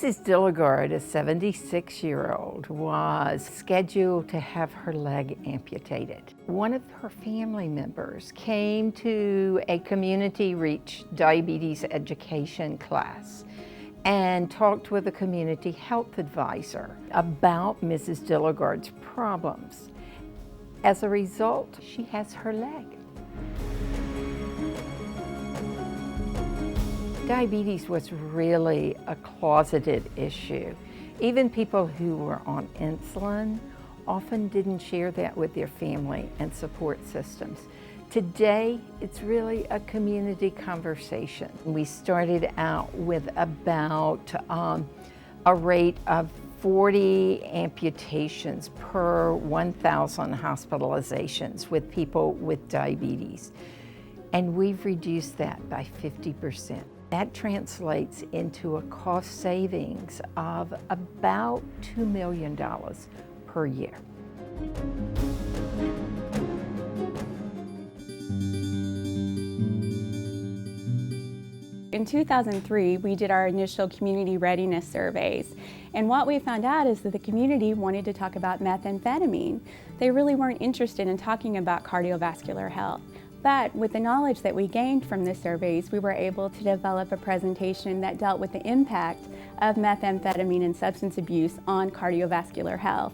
Mrs. Dilligard, a 76-year-old, was scheduled to have her leg amputated. One of her family members came to a community reach diabetes education class and talked with a community health advisor about Mrs. Dilligard's problems. As a result, she has her leg. Diabetes was really a closeted issue. Even people who were on insulin often didn't share that with their family and support systems. Today, it's really a community conversation. We started out with about a rate of 40 amputations per 1,000 hospitalizations with people with diabetes. And we've reduced that by 50%. That translates into a cost savings of about $2 million per year. In 2003, we did our initial community readiness surveys, and what we found out is that the community wanted to talk about methamphetamine. They really weren't interested in talking about cardiovascular health. But with the knowledge that we gained from the surveys, we were able to develop a presentation that dealt with the impact of methamphetamine and substance abuse on cardiovascular health.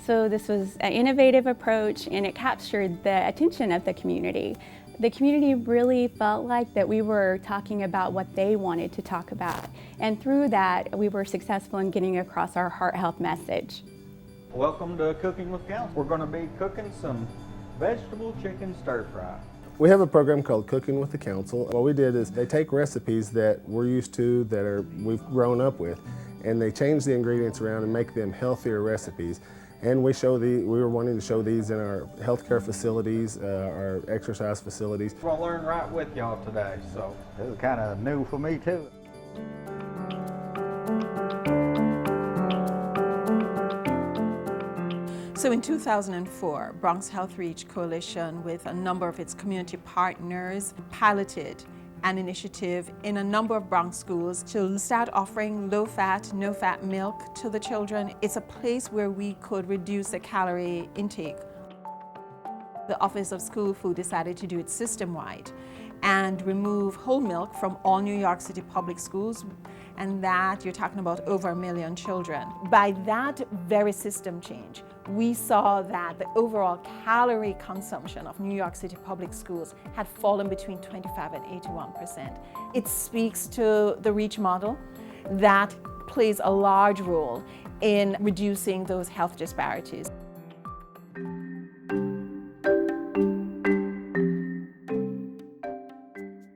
So this was an innovative approach, and it captured the attention of the community. The community really felt like that we were talking about what they wanted to talk about. And through that, we were successful in getting across our heart health message. Welcome to Cooking with Council. We're going to be cooking some vegetable chicken stir fry. We have a program called Cooking with the Council. What we did is they take recipes that we're used to, we've grown up with, and they change the ingredients around and make them healthier recipes. And we were wanting to show these in our healthcare facilities, our exercise facilities. We're going to learn right with y'all today, so. It was kind of new for me too. So in 2004, Bronx Health Reach Coalition, with a number of its community partners, piloted an initiative in a number of Bronx schools to start offering low-fat, no-fat milk to the children. It's a place where we could reduce the calorie intake. The Office of School Food decided to do it system-wide and remove whole milk from all New York City public schools, and that you're talking about over 1 million children. By that very system change, we saw that the overall calorie consumption of New York City public schools had fallen between 25 and 81%. It speaks to the REACH model that plays a large role in reducing those health disparities.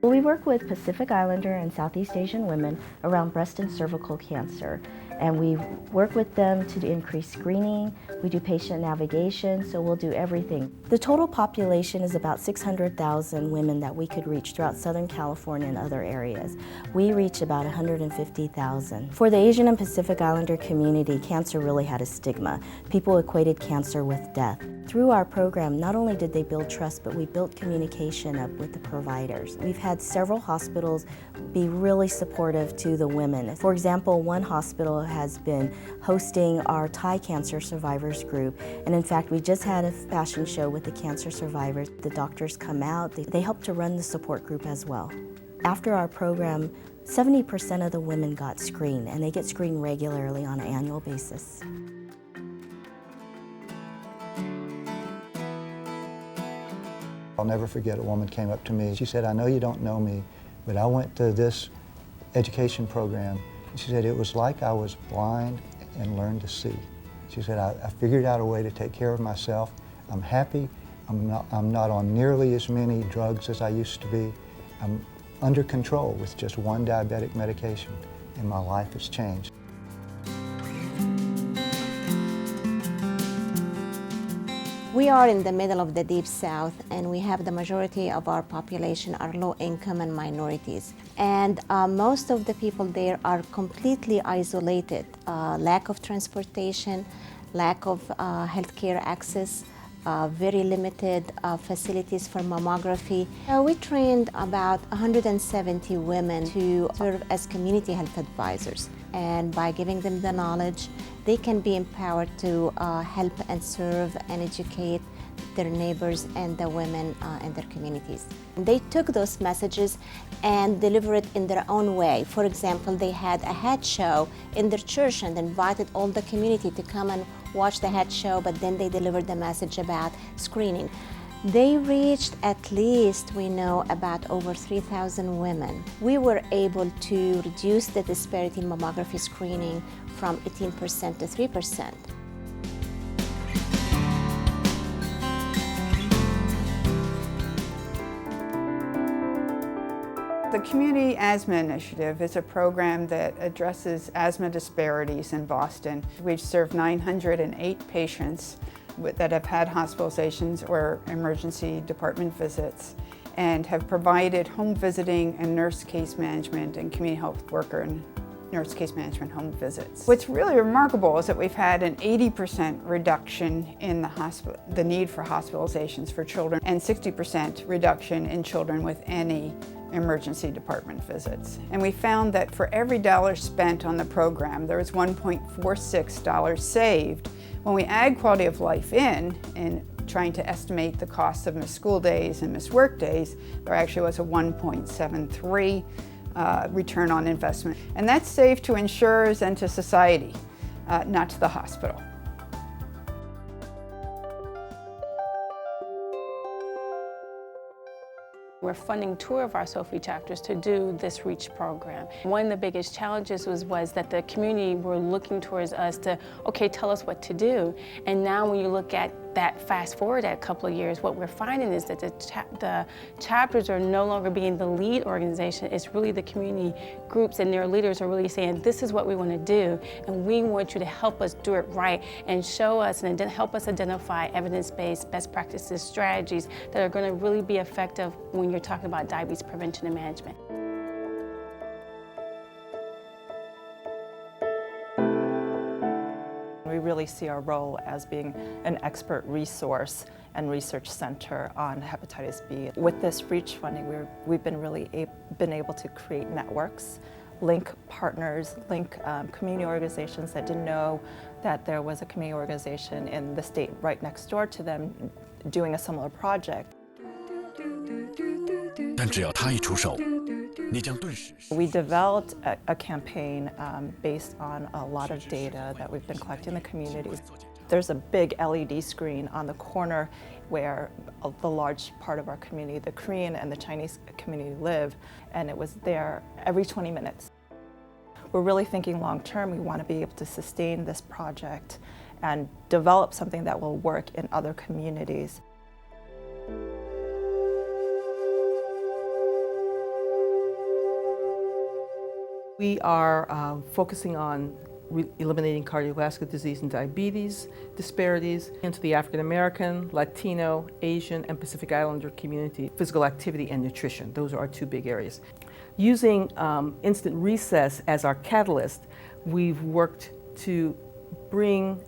We work with Pacific Islander and Southeast Asian women around breast and cervical cancer, and we work with them to increase screening. We do patient navigation, so we'll do everything. The total population is about 600,000 women that we could reach throughout Southern California and other areas. We reach about 150,000. For the Asian and Pacific Islander community, cancer really had a stigma. People equated cancer with death. Through our program, not only did they build trust, but we built communication up with the providers. We've had several hospitals be really supportive to the women. For example, one hospital has been hosting our Thai cancer survivors group, and in fact, we just had a fashion show with the cancer survivors. The doctors come out, they help to run the support group as well. After our program, 70% of the women got screened, and they get screened regularly on an annual basis. I'll never forget, a woman came up to me. She said, "I know you don't know me, but I went to this education program." She said, "It was like I was blind and learned to see." She said, I figured out a way to take care of myself. I'm happy. I'm not on nearly as many drugs as I used to be. I'm under control with just one diabetic medication, and my life has changed." We are in the middle of the Deep South, and we have the majority of our population are low income and minorities. And most of the people there are completely isolated. Lack of transportation, lack of healthcare access, very limited facilities for mammography. We trained about 170 women to serve as community health advisors. and by giving them the knowledge, they can be empowered to help and serve and educate their neighbors and the women in their communities. They took those messages and delivered it in their own way. For example, they had a hat show in their church and invited all the community to come and watch the hat show, but then they delivered the message about screening. They reached at least, we know, about over 3,000 women. We were able to reduce the disparity in mammography screening from 18% to 3%. The Community Asthma Initiative is a program that addresses asthma disparities in Boston. We've served 908 patients that have had hospitalizations or emergency department visits, and have provided home visiting and nurse case management and community health worker and nurse case management home visits. What's really remarkable is that we've had an 80% reduction in the need for hospitalizations for children and 60% reduction in children with any emergency department visits. And we found that for every dollar spent on the program, there was $1.46 saved. When we add quality of life in trying to estimate the cost of missed school days and missed work days, there actually was a 1.73 return on investment. And that's saved to insurers and to society, not to the hospital. We're funding 2 of our SOFI chapters to do this REACH program. One of the biggest challenges was that the community were looking towards us to, okay, tell us what to do. And now when you look at that fast forward a couple of years, what we're finding is that the chapters are no longer being the lead organization. It's really the community groups and their leaders are really saying, this is what we want to do, and we want you to help us do it right and show us and help us identify evidence-based best practices, strategies that are going to really be effective when you're talking about diabetes prevention and management. We really see our role as being an expert resource and research center on hepatitis B. With this REACH funding, we've been really been able to create networks, link partners, link community organizations that didn't know that there was a community organization in the state right next door to them doing a similar project. We developed a campaign based on a lot of data that we've been collecting in the communities. There's a big LED screen on the corner where the large part of our community, the Korean and the Chinese community, live, and it was there every 20 minutes. We're really thinking long term. We want to be able to sustain this project and develop something that will work in other communities. We are focusing on eliminating cardiovascular disease and diabetes disparities into the African American, Latino, Asian, and Pacific Islander community. Physical activity and nutrition, those are our 2 big areas. Using instant recess as our catalyst, we've worked to bring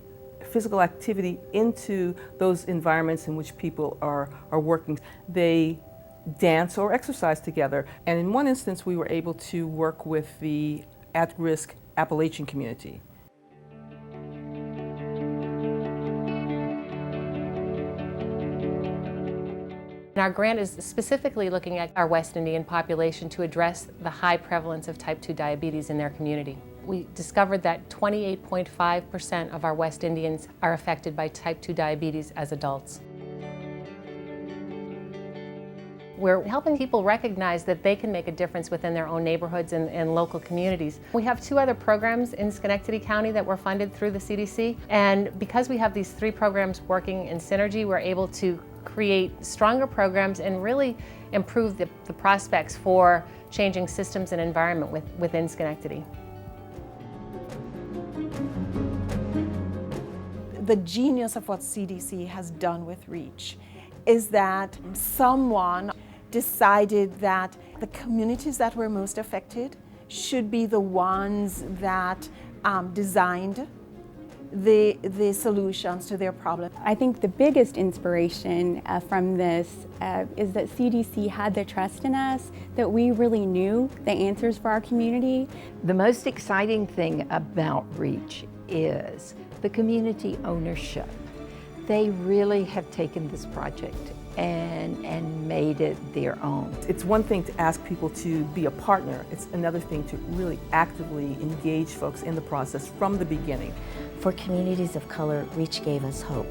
physical activity into those environments in which people are working. They dance or exercise together. And in one instance, we were able to work with the at-risk Appalachian community. Our grant is specifically looking at our West Indian population to address the high prevalence of type 2 diabetes in their community. We discovered that 28.5% of our West Indians are affected by type 2 diabetes as adults. We're helping people recognize that they can make a difference within their own neighborhoods and local communities. We have 2 other programs in Schenectady County that were funded through the CDC, and because we have these 3 programs working in synergy, we're able to create stronger programs and really improve the prospects for changing systems and environment within Schenectady. The genius of what CDC has done with REACH is that someone decided that the communities that were most affected should be the ones that designed the solutions to their problem. I think the biggest inspiration from this is that CDC had the trust in us, that we really knew the answers for our community. The most exciting thing about REACH is the community ownership. They really have taken this project and made it their own. It's one thing to ask people to be a partner. It's another thing to really actively engage folks in the process from the beginning. For communities of color, REACH gave us hope.